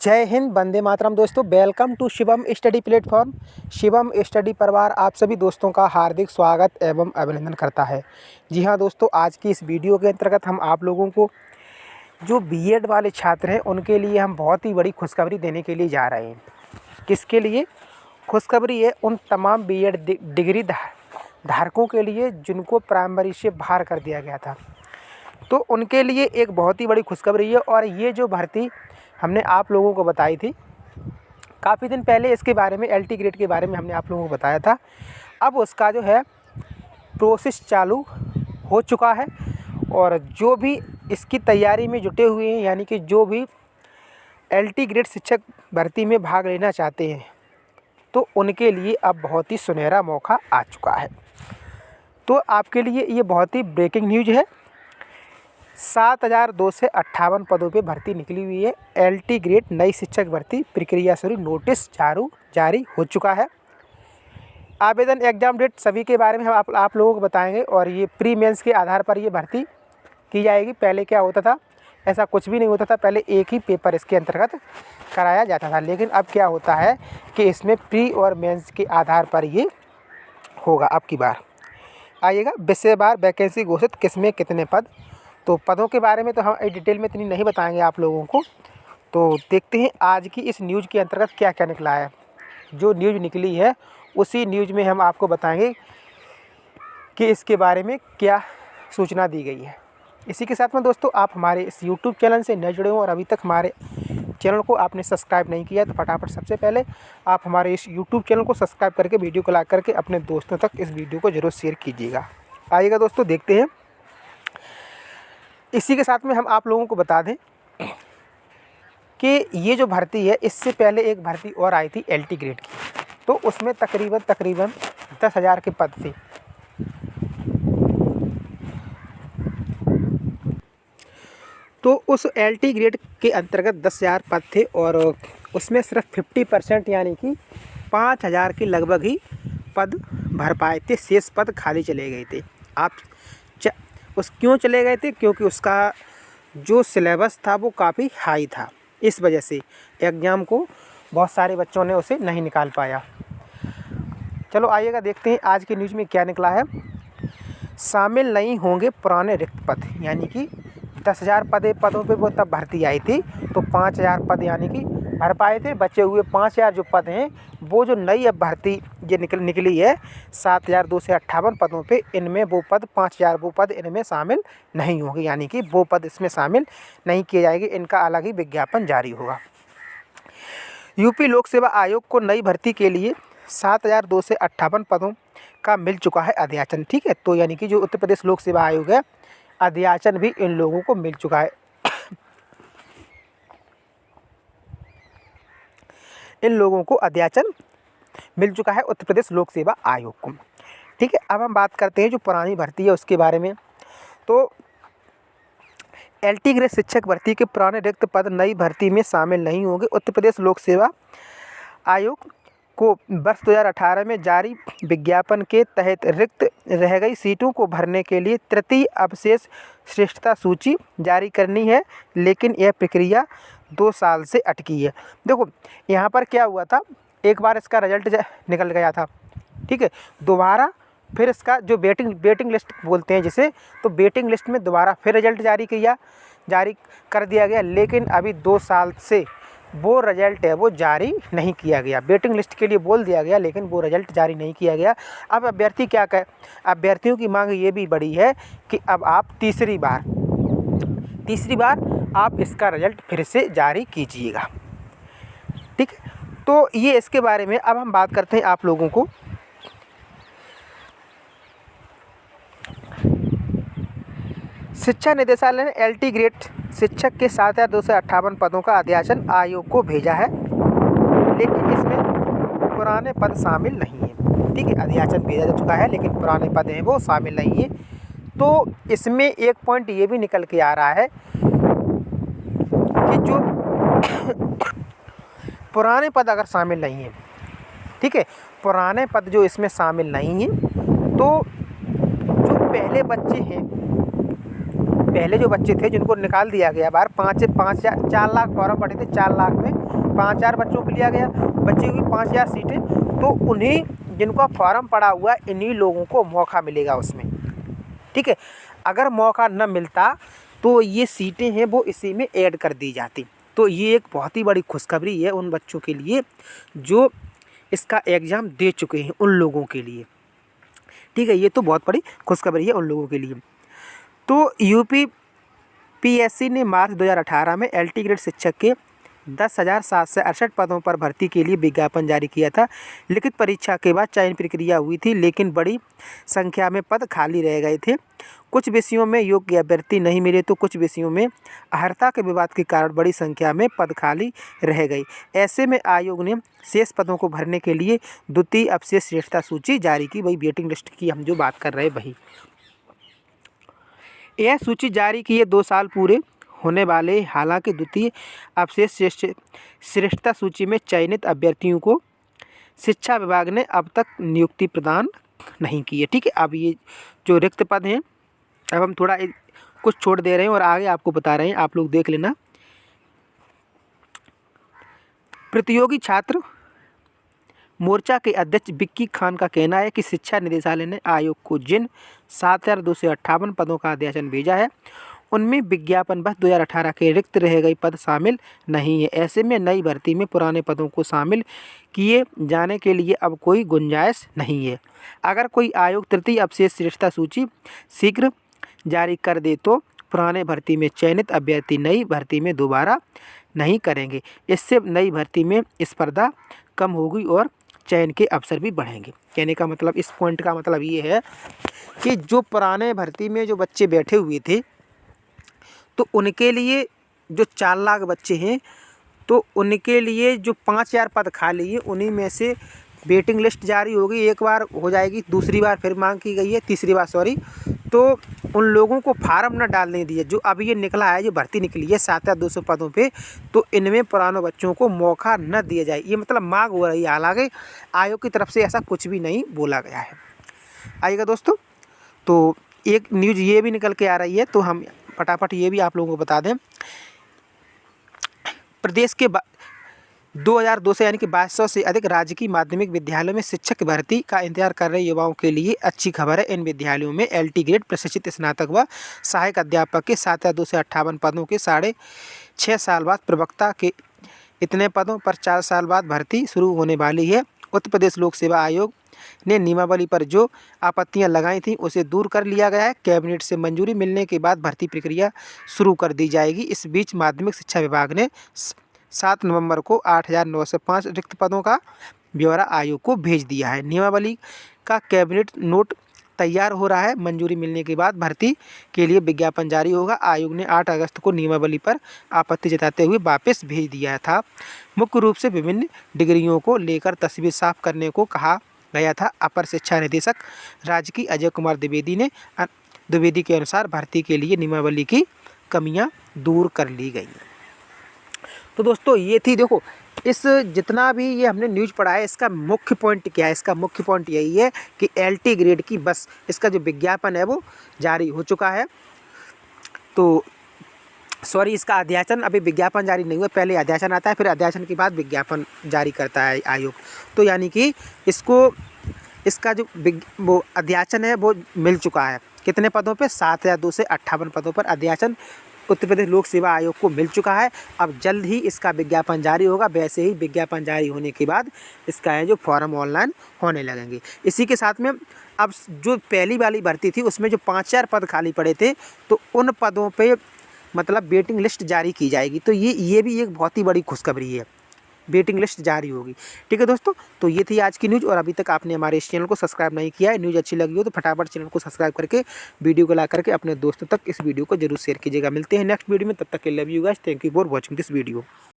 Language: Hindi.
जय हिंद, वंदे मातरम। दोस्तों, welcome to Shivam study platform. Shivam study परिवार आप सभी दोस्तों का हार्दिक स्वागत एवं अभिनंदन करता है। जी हाँ दोस्तों, आज की इस वीडियो के अंतर्गत हम आप लोगों को जो बीएड वाले छात्र हैं उनके लिए हम बहुत ही बड़ी खुशखबरी देने के लिए जा रहे हैं। किसके लिए खुशखबरी है? उन तमाम बीएड डिग्री धारकों के लिए जिनको प्राइमरी से बाहर कर दिया गया था, तो उनके लिए एक बहुत ही बड़ी खुशखबरी है। और ये जो भर्ती हमने आप लोगों को बताई थी काफ़ी दिन पहले, इसके बारे में एलटी ग्रेड के बारे में हमने आप लोगों को बताया था। अब उसका जो है प्रोसेस चालू हो चुका है और जो भी इसकी तैयारी में जुटे हुए हैं, यानी कि जो भी एलटी ग्रेड शिक्षक भर्ती में भाग लेना चाहते हैं, तो उनके लिए अब बहुत ही सुनहरा मौका आ चुका है। तो आपके लिए ये बहुत ही ब्रेकिंग न्यूज़ है। 7,258 पदों पे भर्ती निकली हुई है। एलटी ग्रेड नई शिक्षक भर्ती प्रक्रिया शुरू, नोटिस जारी हो चुका है। आवेदन एग्जाम डेट सभी के बारे में हम आप लोगों को बताएंगे। और ये प्री मेंस के आधार पर ये भर्ती की जाएगी। पहले क्या होता था, ऐसा कुछ भी नहीं होता था। पहले एक ही पेपर इसके अंतर्गत कराया जाता था, लेकिन अब क्या होता है कि इसमें प्री और मेंस के आधार पर ये होगा। अब की बार आइएगा विषयवार वैकेंसी घोषित, किसमें कितने पद। तो पदों के बारे में तो हम डिटेल में इतनी नहीं बताएंगे आप लोगों को। तो देखते हैं आज की इस न्यूज़ के अंतर्गत क्या क्या निकला है। जो न्यूज़ निकली है उसी न्यूज़ में हम आपको बताएंगे कि इसके बारे में क्या सूचना दी गई है। इसी के साथ में दोस्तों, आप हमारे इस यूट्यूब चैनल से नए जुड़े हो और अभी तक हमारे चैनल को आपने सब्सक्राइब नहीं किया, तो फटाफट सबसे पहले आप हमारे इस यूट्यूब चैनल को सब्सक्राइब करके वीडियो को लाइक करके अपने दोस्तों तक इस वीडियो को ज़रूर शेयर कीजिएगा। आइएगा दोस्तों, देखते हैं। इसी के साथ में हम आप लोगों को बता दें कि ये जो भर्ती है, इससे पहले एक भर्ती और आई थी एलटी ग्रेड की, तो उसमें तकरीबन 10,000 के पद थे। तो उस एलटी ग्रेड के अंतर्गत 10,000 पद थे और उसमें सिर्फ 50% यानी कि 5,000 के लगभग ही पद भर पाए थे। शेष पद खाली चले गए थे। क्यों चले गए थे? क्योंकि उसका जो सिलेबस था वो काफ़ी हाई था। इस वजह से एग्ज़ाम को बहुत सारे बच्चों ने उसे नहीं निकाल पाया। चलो आइएगा देखते हैं आज की न्यूज़ में क्या निकला है। शामिल नहीं होंगे पुराने रिक्त पद, यानी कि 10,000 पदों पे वो तब भर्ती आई थी, तो 5,000 पद यानी कि भर पाए थे। बचे हुए 5,000 जो पद हैं, वो जो नई अब भर्ती ये निकली है 7,258 पदों पे, इनमें वो पद 5,000 वो पद इनमें शामिल नहीं होंगे, यानी कि वो पद इसमें शामिल नहीं किए जाएंगे। इनका अलग ही विज्ञापन जारी होगा। यूपी लोक सेवा आयोग को नई भर्ती के लिए 7,258 पदों का मिल चुका है अध्याचन। ठीक है, तो यानी कि जो उत्तर प्रदेश लोक सेवा आयोग है, अध्याचन भी इन लोगों को मिल चुका है। इन लोगों को अध्याचन मिल चुका है उत्तर प्रदेश लोक सेवा आयोग को। ठीक है, अब हम बात करते हैं जो पुरानी भर्ती है उसके बारे में। तो एलटी ग्रेड शिक्षक भर्ती के पुराने रिक्त पद नई भर्ती में शामिल नहीं होंगे। उत्तर प्रदेश लोक सेवा आयोग को वर्ष 2018 में जारी विज्ञापन के तहत रिक्त रह गई सीटों को भरने के लिए तृतीय अवशेष श्रेष्ठता सूची जारी करनी है, लेकिन यह प्रक्रिया 2 साल से अटकी है। देखो यहाँ पर क्या हुआ था, एक बार इसका रिजल्ट निकल गया था। ठीक है, दोबारा फिर इसका जो वेटिंग लिस्ट बोलते हैं जिसे, तो वेटिंग लिस्ट में दोबारा फिर रिजल्ट जारी कर दिया गया, लेकिन अभी 2 साल से वो रिजल्ट है वो जारी नहीं किया गया। वेटिंग लिस्ट के लिए बोल दिया गया, लेकिन वो रिजल्ट जारी नहीं किया गया। अब अभ्यर्थी क्या कहे, अभ्यर्थियों की मांग ये भी बड़ी है कि अब आप तीसरी बार आप इसका रिजल्ट फिर से जारी कीजिएगा। ठीक है, तो ये इसके बारे में अब हम बात करते हैं आप लोगों को। शिक्षा निदेशालय ने एलटी ग्रेड शिक्षक के 7,258 पदों का अध्याचन आयोग को भेजा है, लेकिन इसमें पुराने पद शामिल नहीं हैं। ठीक है, अध्याचन भेजा जा चुका है, लेकिन पुराने पद हैं वो शामिल नहीं हैं। तो इसमें एक पॉइंट ये भी निकल के आ रहा है कि जो पुराने पद अगर शामिल नहीं हैं, ठीक है, पुराने पद जो इसमें शामिल नहीं हैं, तो जो पहले बच्चे हैं पहले जो बच्चे थे जिनको निकाल दिया गया बाहर, 4 लाख फॉर्म पड़े थे, 4 लाख में 5,000 बच्चों को लिया गया, बची हुई 5,000 सीटें, तो उन्हीं जिनका फॉर्म पड़ा हुआ इन्हीं लोगों को मौका मिलेगा उसमें, ठीक है। अगर मौका न मिलता तो ये सीटें हैं वो इसी में ऐड कर दी जाती। तो ये एक बहुत ही बड़ी खुशखबरी है उन बच्चों के लिए जो इसका एग्ज़ाम दे चुके हैं, उन लोगों के लिए, ठीक है। ये तो बहुत बड़ी खुशखबरी है उन लोगों के लिए। तो यूपीपीएससी ने मार्च 2018 में एलटी ग्रेड शिक्षक के 10,768 पदों पर भर्ती के लिए विज्ञापन जारी किया था। लिखित परीक्षा के बाद चयन प्रक्रिया हुई थी, लेकिन बड़ी संख्या में पद खाली रह गए थे। कुछ विषयों में योग्य अभ्यर्थी नहीं मिले तो कुछ विषयों में अर्हता के विवाद के कारण बड़ी संख्या में पद खाली रह गई। ऐसे में आयोग ने शेष पदों को भरने के लिए द्वितीय अवशेष श्रेष्ठता सूची जारी की। वही वेटिंग लिस्ट की हम जो बात कर रहे हैं वही। यह सूची जारी किए 2 साल पूरे होने वाले। हालांकि द्वितीय अवशेष श्रेष्ठता सूची में चयनित अभ्यर्थियों को शिक्षा विभाग ने अब तक नियुक्ति प्रदान नहीं की है, ठीक है। अब ये जो रिक्त पद हैं, अब हम थोड़ा कुछ छोड़ दे रहे हैं और आगे आपको बता रहे हैं, आप लोग देख लेना। प्रतियोगी छात्र मोर्चा के अध्यक्ष विक्की खान का कहना है कि शिक्षा निदेशालय ने आयोग को जिन 7,258 पदों का अध्याचन भेजा है उनमें विज्ञापन बस 2018 के रिक्त रह गई पद शामिल नहीं है। ऐसे में नई भर्ती में पुराने पदों को शामिल किए जाने के लिए अब कोई गुंजाइश नहीं है। अगर कोई आयोग तृतीय अवशेष श्रेष्ठता सूची शीघ्र जारी कर दे तो पुराने भर्ती में चयनित अभ्यर्थी नई भर्ती में दोबारा नहीं करेंगे। इससे नई भर्ती में स्पर्धा कम होगी और चयन के अवसर भी बढ़ेंगे। कहने का मतलब, इस पॉइंट का मतलब ये है कि जो पुराने भर्ती में जो बच्चे बैठे हुए थे तो उनके लिए जो 4 लाख बच्चे हैं तो उनके लिए जो 5,000 पद खाली है उन्हीं में से वेटिंग लिस्ट जारी होगी, एक बार हो जाएगी, दूसरी बार फिर मांग की गई है, तीसरी बार सॉरी, तो उन लोगों को फार्म न डालने दिए। जो अभी ये निकला है, जो भर्ती निकली है 7,200 पदों पे, तो इनमें पुराने बच्चों को मौका न दिया जाए, ये मतलब मांग हो रही है। हालांकि आयोग की तरफ से ऐसा कुछ भी नहीं बोला गया है। आइएगा दोस्तों, तो एक न्यूज़ ये भी निकल के आ रही है, तो हम फटाफट ये भी आप लोगों को बता दें। प्रदेश के 2,200 यानी कि 2,200 से अधिक राजकीय माध्यमिक विद्यालयों में शिक्षक भर्ती का इंतजार कर रहे युवाओं के लिए अच्छी खबर है। इन विद्यालयों में एलटी ग्रेड प्रशिक्षित स्नातक व सहायक अध्यापक के 7,258 पदों के 6.5 साल बाद, प्रवक्ता के इतने पदों पर 4 साल बाद भर्ती शुरू होने वाली है। उत्तर प्रदेश लोक सेवा आयोग ने नियमावली पर जो आपत्तियां लगाई थीं उसे दूर कर लिया गया है। कैबिनेट से मंजूरी मिलने के बाद भर्ती प्रक्रिया शुरू कर दी जाएगी। इस बीच माध्यमिक शिक्षा विभाग ने 7 नवंबर को 8,905 रिक्त पदों का ब्यौरा आयोग को भेज दिया है। नियमावली का कैबिनेट नोट तैयार हो रहा है। मंजूरी मिलने के बाद भर्ती के लिए विज्ञापन जारी होगा। आयोग ने 8 अगस्त को नियमावली पर आपत्ति जताते हुए वापस भेज दिया था। मुख्य रूप से विभिन्न डिग्रियों को लेकर तस्वीर साफ करने को कहा गया था। अपर शिक्षा निदेशक राजकीय अजय कुमार द्विवेदी के अनुसार भर्ती के लिए नियमावली की कमियां दूर कर ली गई। तो दोस्तों ये थी, देखो इस जितना भी ये हमने न्यूज़ पढ़ा है इसका मुख्य पॉइंट क्या है। इसका मुख्य पॉइंट यही है कि एलटी ग्रेड की बस इसका जो विज्ञापन है वो जारी हो चुका है। तो सॉरी, इसका अध्याचन, अभी विज्ञापन जारी नहीं हुआ, पहले अध्याचन आता है, फिर अध्याचन के बाद विज्ञापन जारी करता है आयोग। तो यानी कि इसका जो वो अध्याचन है वो मिल चुका है। कितने पदों पे? 7,258 पदों पर अध्याचन उत्तर प्रदेश लोक सेवा आयोग को मिल चुका है। अब जल्द ही इसका विज्ञापन जारी होगा। वैसे ही विज्ञापन जारी होने के बाद इसका है जो फॉर्म ऑनलाइन होने लगेंगे। इसी के साथ में अब जो पहली वाली भर्ती थी उसमें जो 5,000 पद खाली पड़े थे तो उन पदों पे मतलब वेटिंग लिस्ट जारी की जाएगी। तो ये भी एक बहुत ही बड़ी खुशखबरी है, वेटिंग लिस्ट जारी होगी। ठीक है दोस्तों, तो ये थी आज की न्यूज़। और अभी तक आपने हमारे इस चैनल को सब्सक्राइब नहीं किया है, न्यूज़ अच्छी लगी हो तो फटाफट चैनल को सब्सक्राइब करके वीडियो को ला करके अपने दोस्तों तक इस वीडियो को जरूर शेयर कीजिएगा। मिलते हैं नेक्स्ट वीडियो में, तब तक के love you guys, thank you for watching this video.